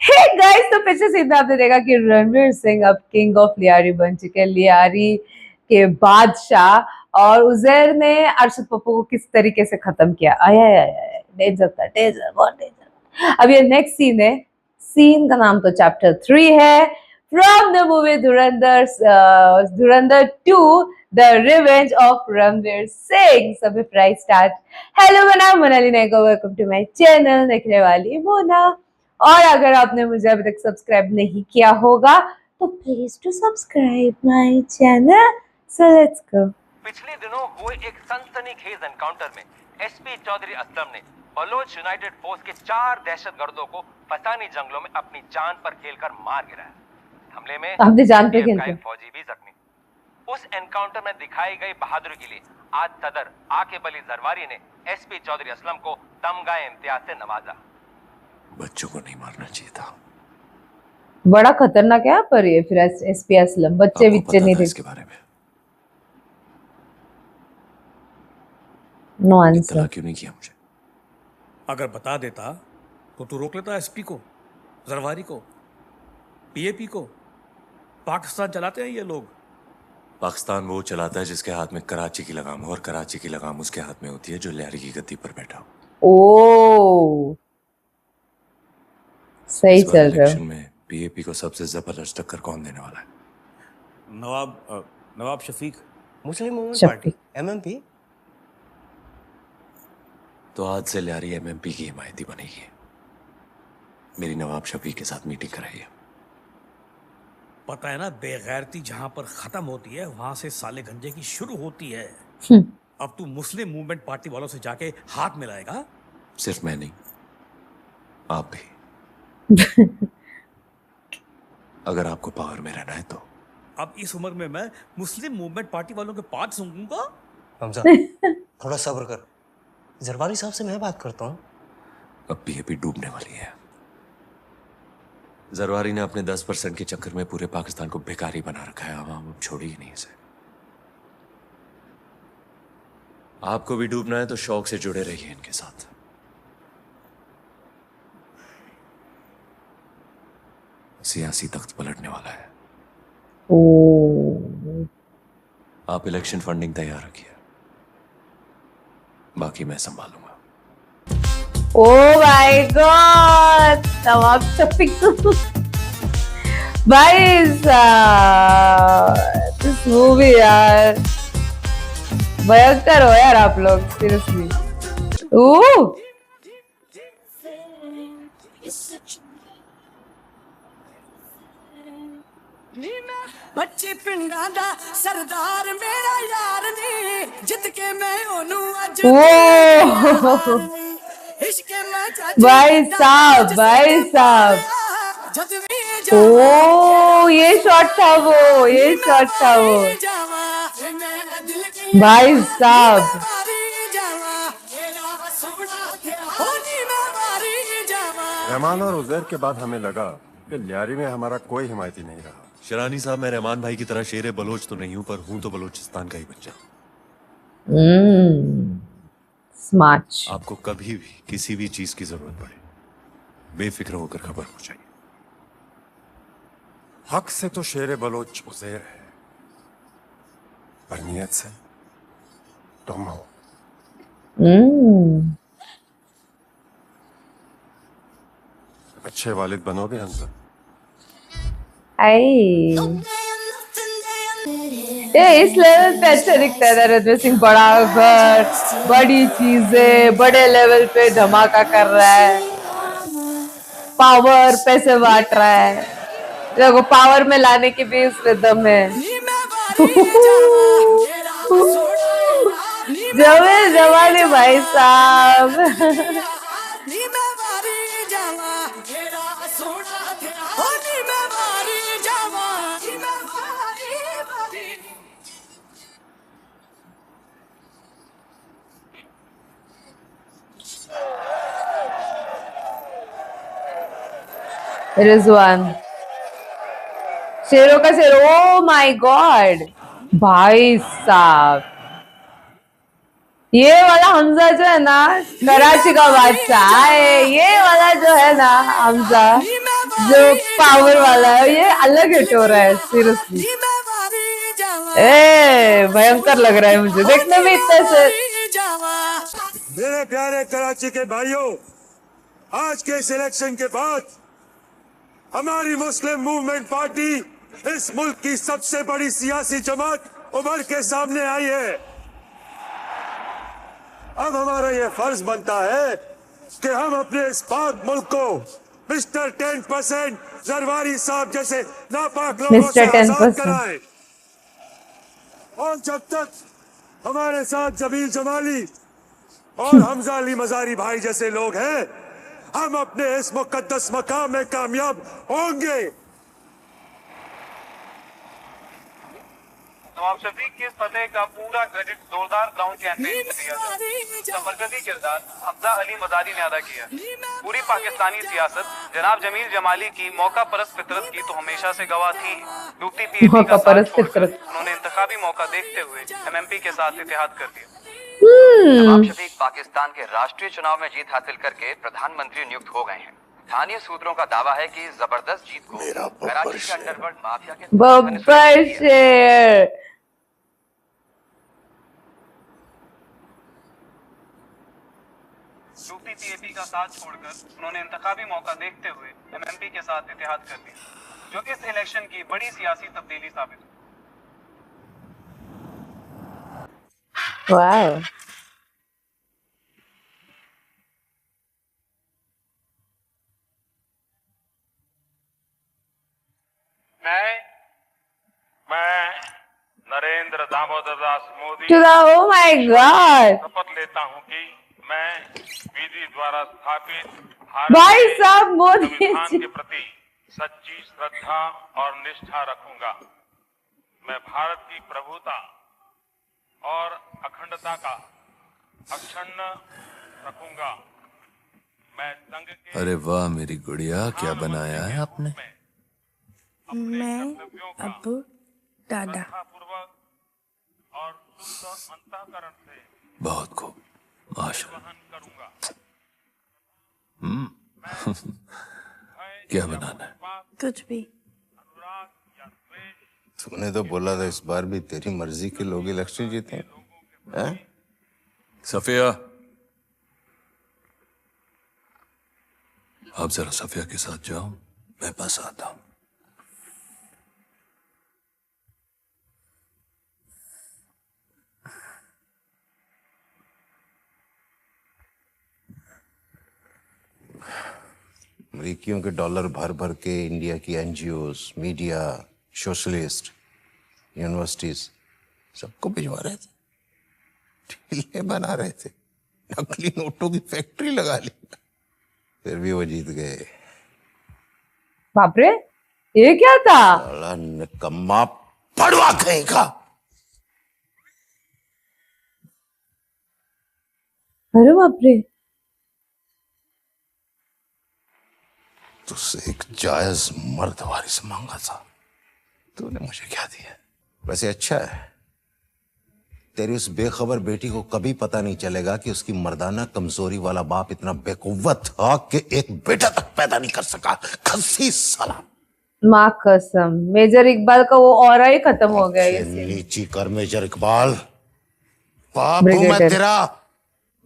Hey guys, तो पिछले scene में आपने देखा कि रणवीर सिंह अब किंग ऑफ लियारी बन चुके हैं, लियारी के बादशाह। और उजैर ने अरशद पप्पू को किस तरीके से खत्म किया। आया डेंजर था, डेंजर, बहुत डेंजर। अब ये नेक्स्ट सीन है, सीन का नाम तो चैप्टर 3 है, from the movie Dhurandhar, Dhurandhar 2 the revenge of Ranveer Singh. सभी प्राइस स्टार्ट। हेलो, मैं नाम Monali Nayako, welcome to my channel देखने वाली मोना। और अगर आपने मुझे अभी तक सब्सक्राइब नहीं किया होगा तो please to subscribe my channel. So let's go. पिछले दिनों हुए एक सनसनीखेज एनकाउंटर में एसपी चौधरी असलम ने बलोच यूनाइटेड फोर्स के 4 दहशतगर्दों को फसानी जंगलों में अपनी जान पर खेलकर मार गिराया। हमले में आपने जान पे खेल एक फौजी भी जख्मी। उस एनकाउंटर में दिखाई गई बहादुरी के लिए आज सदर आकिब अली जरवारी ने एसपी चौधरी असलम को तमगा इम्तियाज से नवाजा। बच्चों को नहीं मारना चाहिए था। बड़ा खतरनाक है पर ये फिर एसपी असलम बच्चे बिच्चे नहीं थे इसके बारे में। No answer. क्यों नहीं किया मुझे? अगर बता देता तो तू रोक लेता एसपी को, जरवारी को, पीएपी को। पाकिस्तान चलाते हैं ये लोग। पाकिस्तान वो चलाता है जिसके हाथ में कराची की लगाम हो, और कराची की लगाम उसके हाथ में होती है जो लियारी की गद्दी पर बैठा हो। ओ सही चल रहा है। में पीएपी को सबसे जबरदस्त टक्कर कौन देने वाला है? नवाब शफीक, मुस्लिम मूवमेंट पार्टी, एमएमपी। तो आज से लियारी एमएमपी की हिमायती बनेगी। मेरी नवाब शफीक के साथ मीटिंग कराई है। पता है ना, बेगैरती जहां पर खत्म होती है वहां से साले गंजे की शुरू होती है। अब तू मुस्लिम मूवमेंट पार्टी वालों से जाके हाथ मिलाएगा? सिर्फ मैं नहीं, आप भी। अगर आपको पावर में रहना है तो। अब इस उम्र में मैं मुस्लिम मूवमेंट पार्टी वालों के पाँच सूंघूंगा? हमजा थोड़ा सब्र कर, जरवारी साहब से मैं बात करता हूँ। अब पीएपी डूबने वाली है। जरवारी ने अपने 10% के चक्कर में पूरे पाकिस्तान को बेकारी बना रखा है। आवाम अब छोड़ी ही नहीं इसे। आपको भी डूबना है तो शौक से जुड़े रहिए इनके साथ। सियासी तख्त पलटने वाला है। आप इलेक्शन फंडिंग तैयार रखिए, बाकी मैं संभालूंगा। ओ माय गॉड, नवाब शफीक भाई दिस मूवी यार भयंकर हो यार आप लोग, सीरियसली। बच्चे पिंडा दा सरदार मेरा यार नी, जित के मैं ओनू अज भाई साहब, भाई साहब, ओ ये शॉट था वो, ये शॉट था वो। भाई साहब, रहमान और उजैर के बाद हमें लगा कि लियारी में हमारा कोई हिमायती नहीं रहा। शरानी साहब, मैं रहमान भाई की तरह शेर बलोच तो नहीं हूं, पर हूं तो बलोचिस्तान का ही बच्चा। स्मार्ट। आपको कभी भी किसी भी चीज की जरूरत पड़े, बेफिक्र होकर खबर हो जाइए। हक से तो शेर बलोच उजैर है, पर नियत से तुम हो। अच्छे वालिद बनोगे हमजा। ये इस लेवल पे अच्छा दिखता है रणवीर सिंह। बड़ा घर, बड़ी चीजें, बड़े लेवल पे धमाका कर रहा है, पावर पैसे बांट रहा है। देखो पावर में लाने की भी उसमें दम है। जवे जवानी भाई साहब। रिजवान शेरों का शेर। ओ माय गॉड भाई साहब, ये वाला हमजा जो है ना, कराची का बादशाह है। ये वाला जो है ना हमजा, जो पावर वाला है ये अलग हिट हो रहा है सीरियसली। भयंकर लग रहा है मुझे देखने में इतना से। मेरे प्यारे कराची के भाइयों, आज के सिलेक्शन के बाद हमारी मुस्लिम मूवमेंट पार्टी इस मुल्क की सबसे बड़ी सियासी जमात उभर के सामने आई है। अब हमारा यह फर्ज बनता है कि हम अपने इस पाक मुल्क को मिस्टर 10% जरवारी साहब जैसे नापाक लोगों से आजाद कराएं। और जब तक हमारे साथ जमील जमाली और हमजा अली मजारी भाई जैसे लोग हैं, हम अपने इस मुकद्दस मकाम में कामयाब होंगे। नवाब शफीक के इस फतेह का पूरा क्रेडिट जोरदार ग्राउंड कैंपेन में दिया जाता है। मरकजी किरदार हमजा अली मजारी ने अदा किया। पूरी पाकिस्तानी सियासत जनाब जमील जमाली की मौका परस्त फितरत की तो हमेशा से गवाह थी। डूबती पीएपी का साथ छोड़कर उन्होंने इंतखाबी मौका देखते हुए एमएमपी के साथ इत्तेहाद कर दिया। नवाब शफीक पाकिस्तान के राष्ट्रीय चुनाव में जीत हासिल करके प्रधानमंत्री नियुक्त हो गए हैं। स्थानीय सूत्रों का दावा है कि जबरदस्त जीत को कराची के अंडरवर्ल्ड माफिया के बब्बर शेर डूबती पीएपी का साथ छोड़कर उन्होंने इंतखाबी मौका देखते हुए एमएमपी के साथ इत्तेहाद कर दिया, जो इस इलेक्शन की बड़ी सियासी तब्दीली साबित हुई। वाह मैं Narendra Damodar Das Modi oh my God शपथ लेता हूं कि मैं विधि द्वारा स्थापित भाई साहब मोदी संविधान के प्रति सच्ची श्रद्धा और निष्ठा रखूंगा। मैं भारत की प्रभुता और अखंडता का अक्षुण्ण रखूंगा। मैं संघ के अरे वाह मेरी गुड़िया, क्या बनाया है आपने? मैं अब दादा पूर्वक और शुद्ध अंतःकरण से बहुत खूब, माशाल्लाह। करूंगा। क्या बनाना है? कुछ भी। तूने तो बोला था इस बार भी तेरी मर्जी के लोग इलेक्शन जीते हैं। सफिया, आप जरा सफिया के साथ जाओ, मैं पास आता हूं। अमेरिकियों के डॉलर भर भर के इंडिया की एनजीओज, मीडिया, सोशलिस्ट, यूनिवर्सिटीज सबको भिजवा रहे थे, ढीले बना रहे थे, नकली नोटों की फैक्ट्री लगा ली, फिर भी वो जीत गए। बाप रे, ये क्या था? साला निकम्मा पड़वा कहीं का। अरे बाप रे, तुझसे एक जायज मर्द वारिस मांगा था, तूने मुझे क्या दिया? वैसे अच्छा है, तेरी उस बेखबर बेटी को कभी पता नहीं चलेगा कि उसकी मर्दाना कमजोरी वाला बाप इतना बेकुव्वत था कि एक बेटा तक पैदा नहीं कर सका। खस्सी साला। माँ कसम, मेजर इकबाल का वो ऑरा ही खत्म हो गया इससे। नीची कर मेजर इकबाल, बाप हूं मैं तेरा,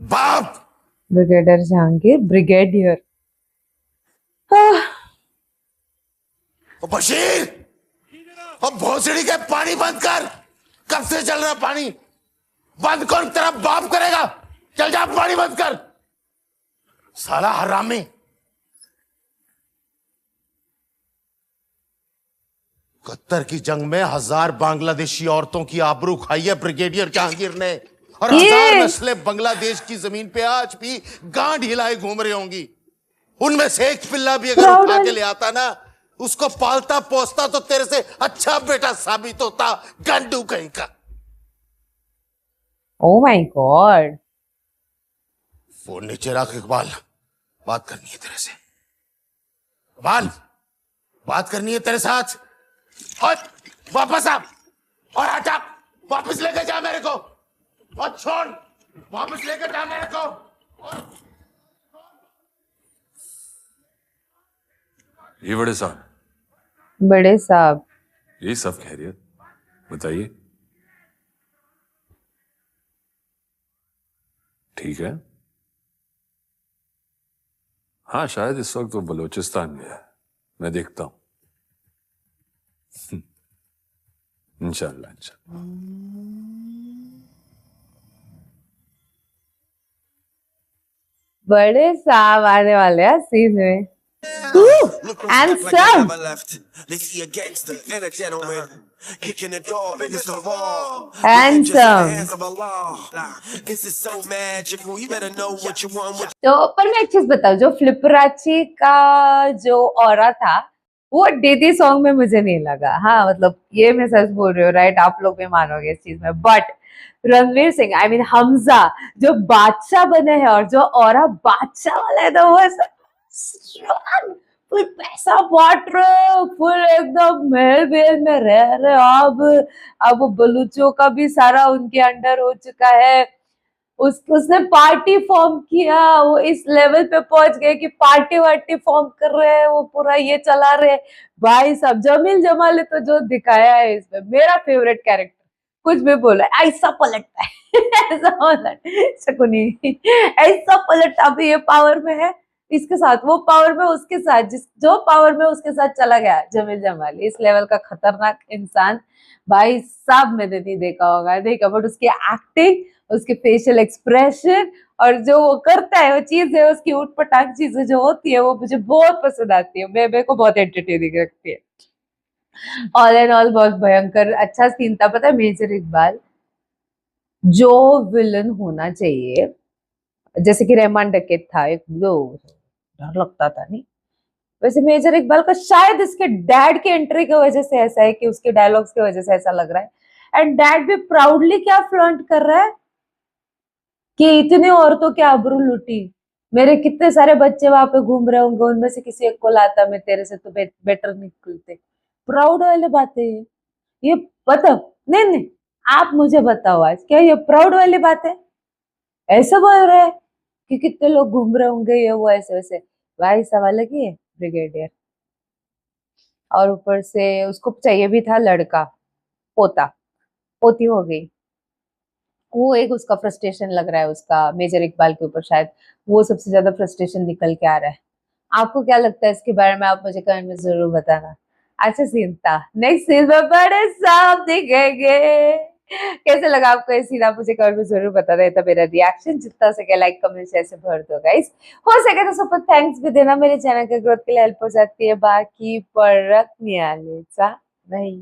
बाप। Brigadier Jahangir, brigadier. बशीर, अब भोसड़ी के पानी बंद कर। कब से चल रहा पानी? बंद कौन तेरा बाप करेगा? चल जा, पानी बंद कर। साला हरामी। कत्तर की जंग में 1000 बांग्लादेशी औरतों की आबरू खाई है ब्रिगेडियर जहांगीर ने, और 1000 नस्लें बांग्लादेश की जमीन पे आज भी गांड हिलाए घूम रही होंगी। उनमें से एक पिल्ला भी अगर उठा के ले आता ना, उसको पालता पोसता तो तेरे से अच्छा बेटा साबित होता, गंडू कहीं का। Oh my God. फोन नीचे रख इकबाल, बात करनी है तेरे से। इकबाल, बात करनी है तेरे साथ। और वापस आ, और हटा, वापस लेकर जा मेरे को, और छोड़, वापस लेकर जा मेरे को। ये बड़े साहब, बड़े साहब। ये सब खैरियत, बताइए। ठीक है। हाँ, शायद इस वक्त वो बलूचिस्तान गया है, मैं देखता हूं। इंशाल्लाह इंशाल्लाह। बड़े साहब आने वाले हैं सीन में। Handsome. Handsome. तो पर मैं एक चीज बताऊं, जो फ्लिपराची का जो ऑरा था वो दीदी सॉन्ग में मुझे नहीं लगा। हाँ मतलब ये मैं सच बोल रही हूँ, राइट? आप लोग भी मानोगे इस चीज में। But Ranveer Singh, I mean Hamza, जो बादशाह बने हैं और जो ऑरा बादशाह वाला है, तो वो strong, फुल पैसा बांट रहे, फुल एकदम महल बेल में रह रहे। अब वो बलूचों का भी सारा उनके अंडर हो चुका है। उसने पार्टी फॉर्म किया, वो इस लेवल पे पहुंच गए कि पार्टी वार्टी फॉर्म कर रहे हैं, वो पूरा ये चला रहे। भाई साहब जमील जमाल तो जो दिखाया है इसमें, मेरा फेवरेट कैरेक्टर। कुछ भी बोला, ऐसा पलटता है ऐसा पलट शकुनी, ऐसा पलटता। अभी ये पावर में है इसके साथ, वो पावर में उसके साथ, जो पावर में उसके साथ चला गया जमील जमाल, इस लेवल का खतरनाक इंसान भाई साहब मैंने नहीं देखा होगा, देखा। बट उसकी एक्टिंग, उसके फेशियल एक्सप्रेशन और जो वो करता है, वो चीज है उसकी उठ पटाख चीजें जो होती है, वो मुझे बहुत पसंद आती है। मेरे को बहुत एंटरटेनिंग लगती है। ऑल एंड ऑल बहुत भयंकर अच्छा सीन था। पता है मेजर इकबाल जो विलन होना चाहिए, जैसे कि रहमान डकैत था एक, जो डर लगता था नहीं, वैसे मेजर इकबाल का शायद इसके डैड की एंट्री की वजह से ऐसा है कि उसके डायलॉग्स की वजह से ऐसा लग रहा है। एंड डैड भी प्राउडली क्या फ्लॉन्ट कर रहा है कि इतनी औरतों की आबरू लूटी, मेरे कितने सारे बच्चे वहां पे घूम रहे होंगे, उनमें से किसी एक को लाता मैं तेरे से तो बेटर निकलते। प्राउड वाली बात है ये बताओ। नहीं नहीं, आप मुझे बताओ आज क्या ये प्राउड वाली बात है? ऐसा बोल रहे हैं कि कितने लोग घूम रहे होंगे, ये वो ऐसे वैसे। भाई सवाल है कि है ब्रिगेडियर, और ऊपर से उसको चाहिए भी था लड़का, पोता पोती हो गई। वो एक उसका फ्रस्ट्रेशन लग रहा है उसका मेजर इकबाल के ऊपर, शायद वो सबसे ज्यादा फ्रस्ट्रेशन निकल के आ रहा है। आपको क्या लगता है इसके बारे में? आप मुझे कमेंट में जरूर बताना। अच्छा सीन था। नेक्स्ट सीन में बड़े साहब दिखेंगे। कैसे लगा आपको ये सीन? आप मुझे कमेंट में जरूर बता देता। मेरा रिएक्शन जितना सके लाइक कमेंट शेयर से भर दो गाइस। हो सके तो सुपर थैंक्स भी देना, मेरे चैनल के ग्रोथ के लिए हेल्प हो जाती है। बाकी परत नहीं, नहीं